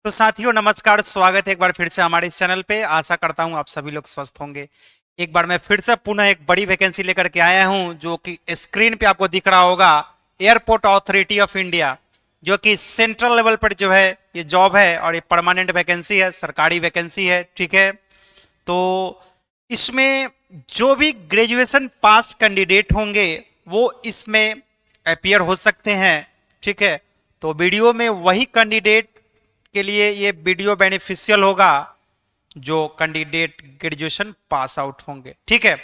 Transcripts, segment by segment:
तो साथियों नमस्कार, स्वागत है एक बार फिर से हमारे इस चैनल पे। आशा करता हूं आप सभी लोग स्वस्थ होंगे। एक बार मैं फिर से पुनः एक बड़ी वैकेंसी लेकर के आया हूं, जो कि स्क्रीन पे आपको दिख रहा होगा। एयरपोर्ट अथॉरिटी ऑफ इंडिया, जो कि सेंट्रल लेवल पर जो है ये जॉब है और ये परमानेंट वैकेंसी है, सरकारी वैकेंसी है। ठीक है, तो इसमें जो भी ग्रेजुएशन पास कैंडिडेट होंगे वो इसमें अपियर हो सकते हैं। ठीक है, तो वीडियो में वही कैंडिडेट के लिए ये वीडियो बेनिफिशियल होगा जो कैंडिडेट ग्रेजुएशन पास आउट होंगे। ठीक है,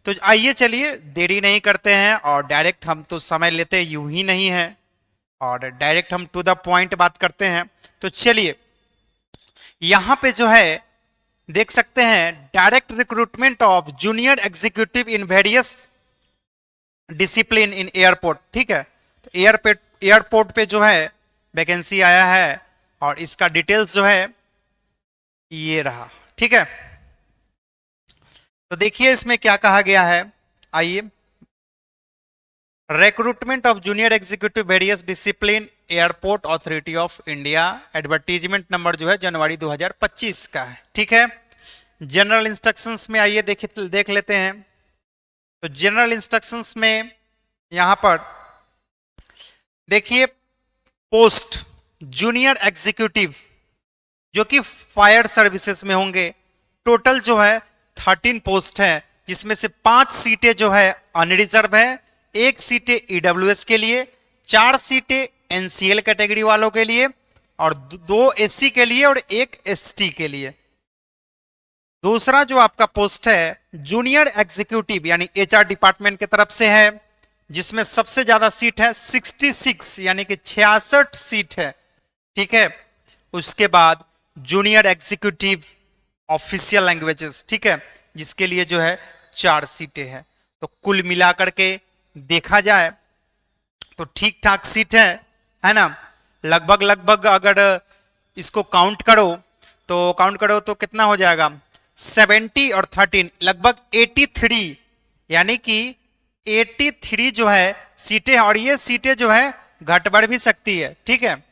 तो आइए चलिए देरी नहीं करते हैं और डायरेक्ट, हम तो समय लेते यूं ही नहीं है और डायरेक्ट हम टू द पॉइंट बात करते हैं। तो चलिए यहां पे जो है देख सकते हैं, direct recruitment of junior executive in various discipline in airport. ठीक है, तो एयरपोर्ट पे जो है वैकेंसी आया है और इसका डिटेल्स जो है ये रहा। ठीक है, तो देखिए इसमें क्या कहा गया है। आइए, recruitment of junior executive various discipline airport authority of India, advertisement number जो है जनवरी 2025 का है। ठीक है, जनरल इंस्ट्रक्शंस में आइए देख लेते हैं। तो जनरल इंस्ट्रक्शंस में यहां पर देखिए, पोस्ट जूनियर एग्जीक्यूटिव जो कि फायर सर्विसेज में होंगे, टोटल जो है 13 पोस्ट है, जिसमें से 5 सीटें जो है अनरिजर्व है, 1 सीटें ईडब्ल्यूएस के लिए, 4 सीटें एनसीएल कैटेगरी वालों के लिए और 2 एससी के लिए और 1 एसटी के लिए। दूसरा जो आपका पोस्ट है जूनियर एग्जीक्यूटिव यानी एचआर डिपार्टमेंट की तरफ से है, जिसमें सबसे ज्यादा सीट है 66 यानी कि 66 सीट है। ठीक है, उसके बाद जूनियर एग्जीक्यूटिव ऑफिशियल लैंग्वेजेस, ठीक है, जिसके लिए जो है 4 सीटें हैं। तो कुल मिलाकर के देखा जाए तो ठीक ठाक सीट है ना। लगभग अगर इसको काउंट करो तो कितना हो जाएगा, 70 और 13 लगभग 83, यानी कि 83 जो है सीटें, और ये सीटें जो है घट बढ़ भी सकती है। ठीक है,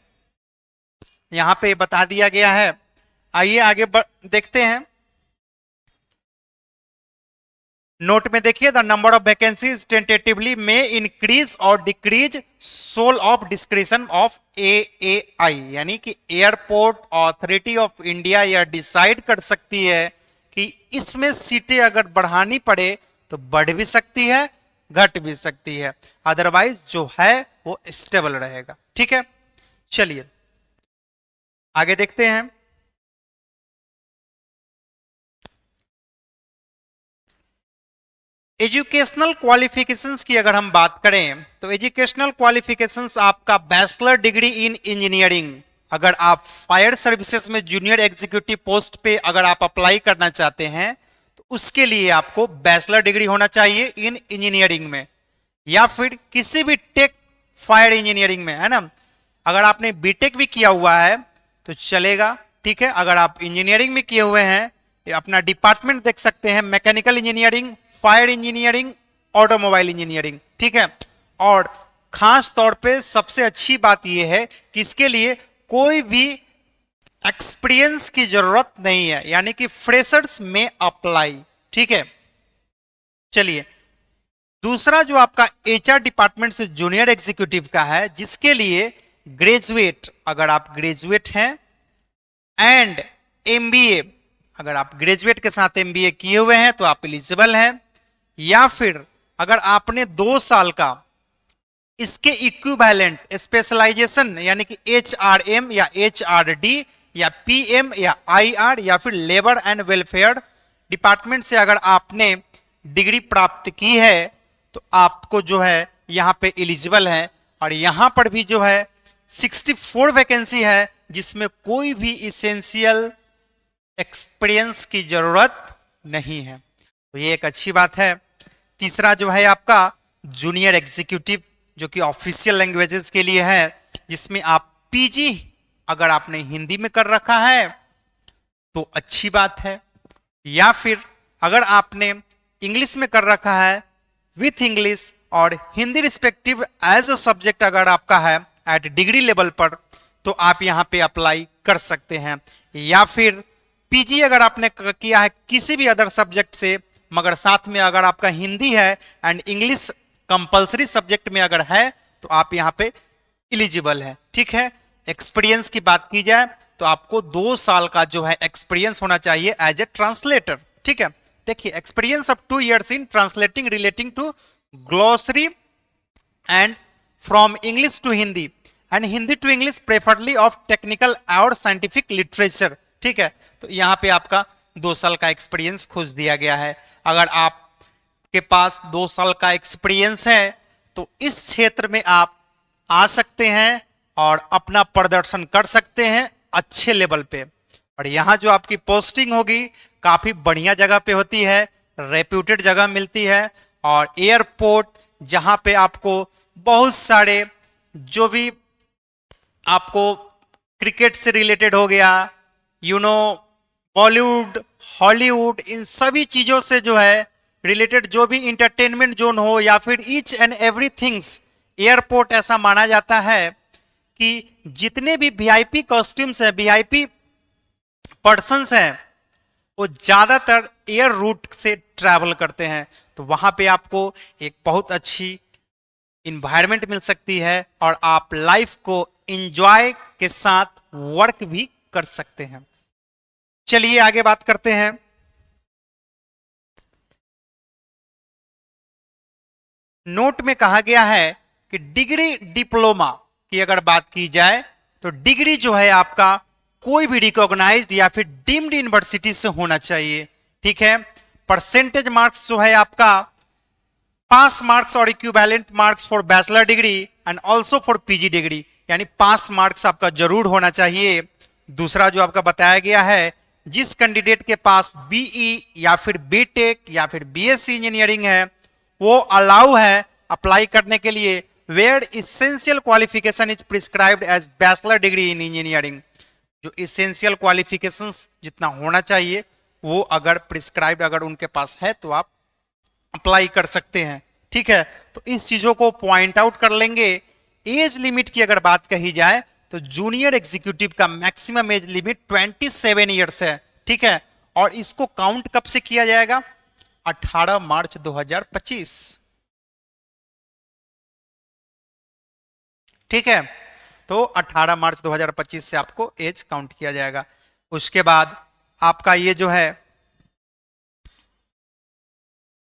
यहां पे बता दिया गया है। आइए आगे देखते हैं। नोट में देखिए, the number of vacancies tentatively में इंक्रीज और decrease sole of description of AAI, यानी कि एयरपोर्ट अथॉरिटी ऑफ इंडिया यह डिसाइड कर सकती है कि इसमें सीटें अगर बढ़ानी पड़े तो बढ़ भी सकती है, घट भी सकती है, अदरवाइज जो है वो स्टेबल रहेगा। ठीक है, चलिए आगे देखते हैं। एजुकेशनल क्वालिफिकेशंस की अगर हम बात करें तो एजुकेशनल क्वालिफिकेशंस आपका बैचलर डिग्री इन इंजीनियरिंग, अगर आप फायर सर्विसेज में जूनियर एग्जीक्यूटिव पोस्ट पे अगर आप अप्लाई करना चाहते हैं तो उसके लिए आपको बैचलर डिग्री होना चाहिए इन इंजीनियरिंग में, या फिर किसी भी टेक फायर इंजीनियरिंग में, है ना। अगर आपने बीटेक भी किया हुआ है तो चलेगा। ठीक है, अगर आप इंजीनियरिंग में किए हुए हैं, अपना डिपार्टमेंट देख सकते हैं, mechanical engineering, fire engineering, automobile engineering. ठीक है, और खास तौर पे सबसे अच्छी बात यह है कि इसके लिए कोई भी एक्सपीरियंस की जरूरत नहीं है, यानी कि फ्रेशर्स में अप्लाई। ठीक है, चलिए दूसरा जो आपका एचआर डिपार्टमेंट से जूनियर एग्जीक्यूटिव का है, जिसके लिए ग्रेजुएट, अगर आप ग्रेजुएट हैं एंड एमबीए, अगर आप ग्रेजुएट के साथ एमबीए किए हुए हैं तो आप एलिजिबल हैं, या फिर अगर आपने 2 साल का इसके इक्विवेलेंट स्पेशलाइजेशन यानी कि एचआरएम या एचआरडी या पीएम या आईआर या फिर लेबर एंड वेलफेयर डिपार्टमेंट से अगर आपने डिग्री प्राप्त की है तो आपको जो है यहां पे एलिजिबल है। और यहां पर भी जो है 64 वैकेंसी है, जिसमें कोई भी इसेंशियल एक्सपीरियंस की जरूरत नहीं है, तो ये एक अच्छी बात है। तीसरा जो है आपका जूनियर एग्जीक्यूटिव, जो कि ऑफिशियल लैंग्वेजेस के लिए है, जिसमें आप पीजी अगर आपने हिंदी में कर रखा है तो अच्छी बात है, या फिर अगर आपने इंग्लिश में कर रखा है विथ इंग्लिश और Hindi respective as a subject अगर आपका है एट डिग्री लेवल पर, तो आप यहाँ पे अप्लाई कर सकते हैं। या फिर पीजी अगर आपने किया है किसी भी अदर सब्जेक्ट से, मगर साथ में अगर आपका हिंदी है एंड इंग्लिश कंपलसरी सब्जेक्ट में अगर है, तो आप यहाँ पे एलिजिबल है। ठीक है, एक्सपीरियंस की बात की जाए तो आपको 2 साल का जो है एक्सपीरियंस होना चाहिए एज ए ट्रांसलेटर। ठीक है, देखिए experience of 2 years in translating relating to glossary and from English to Hindi and Hindi to English preferably of technical और साइंटिफिक लिटरेचर। ठीक है, तो यहाँ पे आपका 2 साल का एक्सपीरियंस खोज दिया गया है। अगर आपके पास 2 साल का एक्सपीरियंस है तो इस क्षेत्र में आप आ सकते हैं और अपना प्रदर्शन कर सकते हैं अच्छे लेवल पे। और यहाँ जो आपकी पोस्टिंग होगी काफी बढ़िया जगह पे होती है, रेप्यूटेड जगह मिलती है, और एयरपोर्ट जहां पे आपको बहुत सारे जो भी आपको क्रिकेट से रिलेटेड हो गया, बॉलीवुड, हॉलीवुड, इन सभी चीजों से जो है रिलेटेड जो भी इंटरटेनमेंट जोन हो या फिर each and every things, airport ऐसा माना जाता है कि जितने भी वीआईपी कॉस्ट्यूम्स हैं, वीआईपी पर्सन्स हैं, वो ज्यादातर एयर रूट से ट्रैवल करते हैं। तो वहां पे आपको एक बहुत अच्छी इन्वायरमेंट मिल सकती है और आप लाइफ को एंजॉय के साथ वर्क भी कर सकते हैं। चलिए आगे बात करते हैं। नोट में कहा गया है कि डिग्री डिप्लोमा की अगर बात की जाए तो डिग्री जो है आपका कोई भी रिकॉग्नाइज्ड या फिर डीम्ड यूनिवर्सिटी से होना चाहिए। ठीक है, परसेंटेज मार्क्स जो है आपका पास मार्क्स और equivalent marks for bachelor degree and also for PG degree, यानी पास मार्क्स आपका जरूर होना चाहिए। दूसरा जो आपका बताया गया है, जिस कैंडिडेट के पास बीई या फिर बीटेक या फिर बीएससी इंजीनियरिंग है वो अलाउ है अप्लाई करने के लिए, where essential qualification is prescribed as bachelor degree in engineering. जो इसेंशियल क्वालिफिकेशंस जितना होना चाहिए वो अगर प्रिस्क्राइब्ड अगर उनके पास है तो आप अप्लाई कर सकते हैं। ठीक है, तो इस चीजों को पॉइंट आउट कर लेंगे। एज लिमिट की अगर बात कही जाए तो जूनियर एग्जीक्यूटिव का मैक्सिमम एज लिमिट 27 ईयर्स है। ठीक है, और इसको काउंट कब से किया जाएगा? 18 मार्च 2025। ठीक है, तो 18 मार्च 2025 से आपको एज काउंट किया जाएगा। उसके बाद आपका ये जो है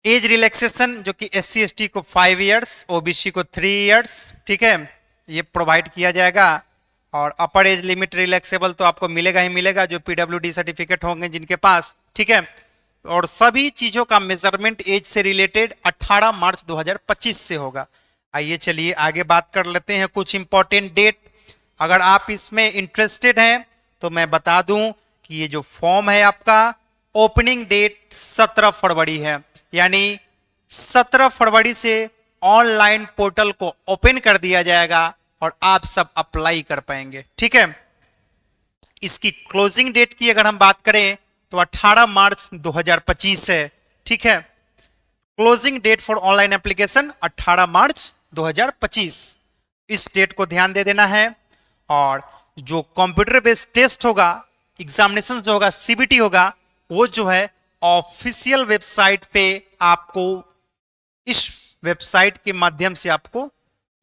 एज रिलैक्सेशन, जो कि SC ST को 5 इयर्स, OBC को 3 इयर्स, ठीक है, ये प्रोवाइड किया जाएगा। और अपर एज लिमिट रिलैक्सेबल तो आपको मिलेगा ही मिलेगा जो PWD सर्टिफिकेट होंगे जिनके पास। ठीक है, और सभी चीजों का मेजरमेंट एज से रिलेटेड 18 मार्च 2025 से होगा। आइए चलिए आगे बात कर लेते हैं कुछ इंपॉर्टेंट डेट। अगर आप इसमें इंटरेस्टेड हैं तो मैं बता दूं कि ये जो फॉर्म है आपका, ओपनिंग डेट 17 फरवरी है, यानी 17 फरवरी से ऑनलाइन पोर्टल को ओपन कर दिया जाएगा और आप सब अप्लाई कर पाएंगे। ठीक है, इसकी क्लोजिंग डेट की अगर हम बात करें तो 18 मार्च 2025 है। ठीक है, closing date for online application 18 March 2025, इस डेट को ध्यान दे देना है। और जो कंप्यूटर बेस्ड टेस्ट होगा, एग्जामिनेशन जो होगा, CBT होगा, वो जो है ऑफिशियल वेबसाइट पे आपको, इस वेबसाइट के माध्यम से आपको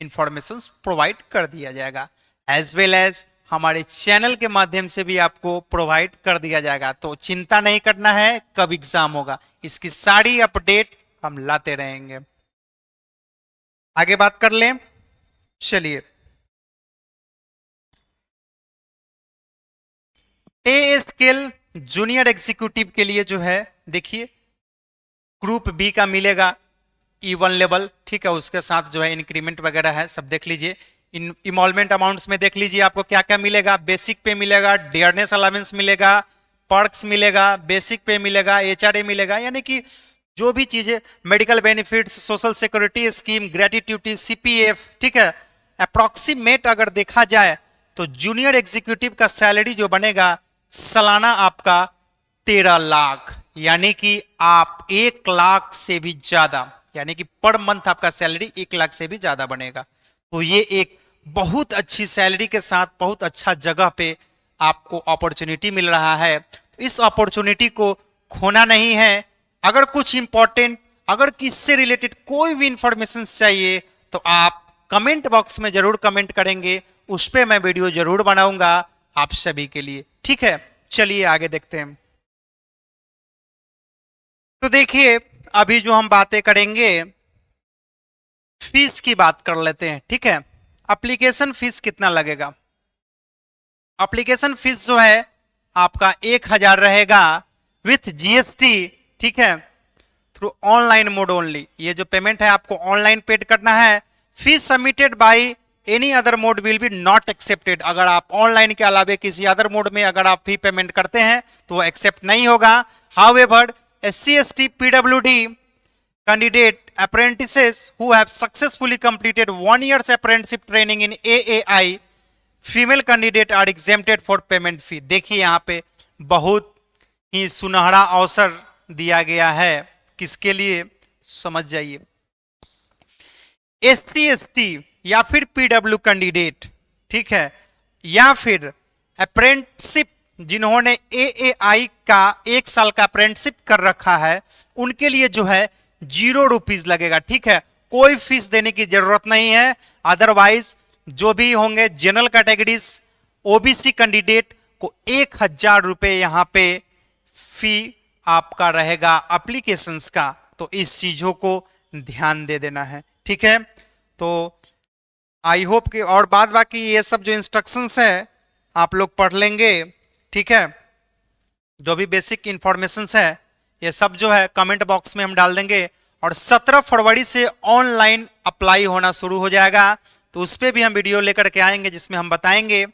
इंफॉर्मेशन प्रोवाइड कर दिया जाएगा, एज वेल एज हमारे चैनल के माध्यम से भी आपको प्रोवाइड कर दिया जाएगा। तो चिंता नहीं करना है कब एग्जाम होगा, इसकी सारी अपडेट हम लाते रहेंगे। आगे बात कर लें, चलिए। पे स्केल जूनियर एग्जीक्यूटिव के लिए जो है देखिए, ग्रुप बी का मिलेगा E1 लेवल। ठीक है, उसके साथ जो है इंक्रीमेंट वगैरह है, सब देख लीजिए। इमॉल्वमेंट अमाउंट्स में देख लीजिए आपको क्या क्या मिलेगा। बेसिक पे मिलेगा, डियरनेस अलावेंस मिलेगा, पर्क्स मिलेगा, बेसिक पे मिलेगा, HRA मिलेगा, यानी कि जो भी चीजें, medical benefits, social security scheme, gratuity, CPF। ठीक है, अप्रोक्सीमेट अगर देखा जाए तो जूनियर एग्जीक्यूटिव का सैलरी जो बनेगा सालाना आपका 13 लाख, यानी कि आप 1 लाख से भी ज्यादा, यानी कि पर मंथ आपका सैलरी 1 लाख से भी ज्यादा बनेगा। तो ये एक बहुत अच्छी सैलरी के साथ बहुत अच्छा जगह पे आपको अपॉर्चुनिटी मिल रहा है। तो इस अपॉर्चुनिटी को खोना नहीं है। अगर कुछ इंपॉर्टेंट, अगर किससे रिलेटेड कोई भी इंफॉर्मेशन चाहिए तो आप कमेंट बॉक्स में जरूर कमेंट करेंगे, उस पर मैं वीडियो जरूर बनाऊंगा आप सभी के लिए। ठीक है, चलिए आगे देखते हैं। तो देखिए, अभी जो हम बातें करेंगे फीस की बात कर लेते हैं। ठीक है, एप्लीकेशन फीस कितना लगेगा? एप्लीकेशन फीस जो है आपका 1000 रहेगा विथ जीएसटी। ठीक है, थ्रू ऑनलाइन मोड ओनली। ये जो पेमेंट है आपको ऑनलाइन पेड करना है। Fees submitted by any other mode will be not accepted. अगर आप ऑनलाइन के अलावा किसी अदर मोड में अगर आप फी पेमेंट करते हैं तो वो एक्सेप्ट नहीं होगा। However SC ST PWD candidate apprentices who have successfully completed 1 year's apprenticeship training in AAI female candidate are exempted for payment fee। देखिए यहाँ पे बहुत ही सुनहरा अवसर दिया गया है, किसके लिए समझ जाइए। SC ST या फिर PW कैंडिडेट, ठीक है, या फिर अप्रेंटिसशिप जिन्होंने AAI का 1 साल का अप्रेंटिसशिप कर रखा है, उनके लिए जो है 0 रुपीज लगेगा। ठीक है, कोई फीस देने की जरूरत नहीं है। अदरवाइज जो भी होंगे जनरल कैटेगरीज, OBC कैंडिडेट को 1000 रुपए यहां पे फी आपका रहेगा एप्लीकेशंस का। तो इस चीजों को ध्यान दे देना है। ठीक है, तो आई होप कि और बाद बाकी ये सब जो इंस्ट्रक्शंस है आप लोग पढ़ लेंगे। ठीक है, जो भी बेसिक इंफॉर्मेशंस है ये सब जो है कमेंट बॉक्स में हम डाल देंगे। और 17 फरवरी से ऑनलाइन अप्लाई होना शुरू हो जाएगा, तो उस पर भी हम वीडियो लेकर के आएंगे जिसमें हम बताएंगे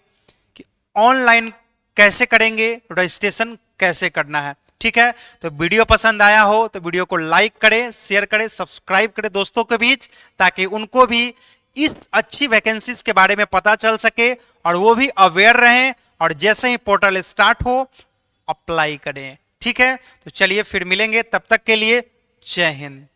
कि ऑनलाइन कैसे करेंगे, रजिस्ट्रेशन कैसे करना है। ठीक है, तो वीडियो पसंद आया हो तो वीडियो को लाइक करें, शेयर करें, सब्सक्राइब करें दोस्तों के बीच, ताकि उनको भी इस अच्छी वैकेंसीज के बारे में पता चल सके और वो भी अवेयर रहें, और जैसे ही पोर्टल स्टार्ट हो अप्लाई करें। ठीक है, तो चलिए फिर मिलेंगे, तब तक के लिए जय हिंद।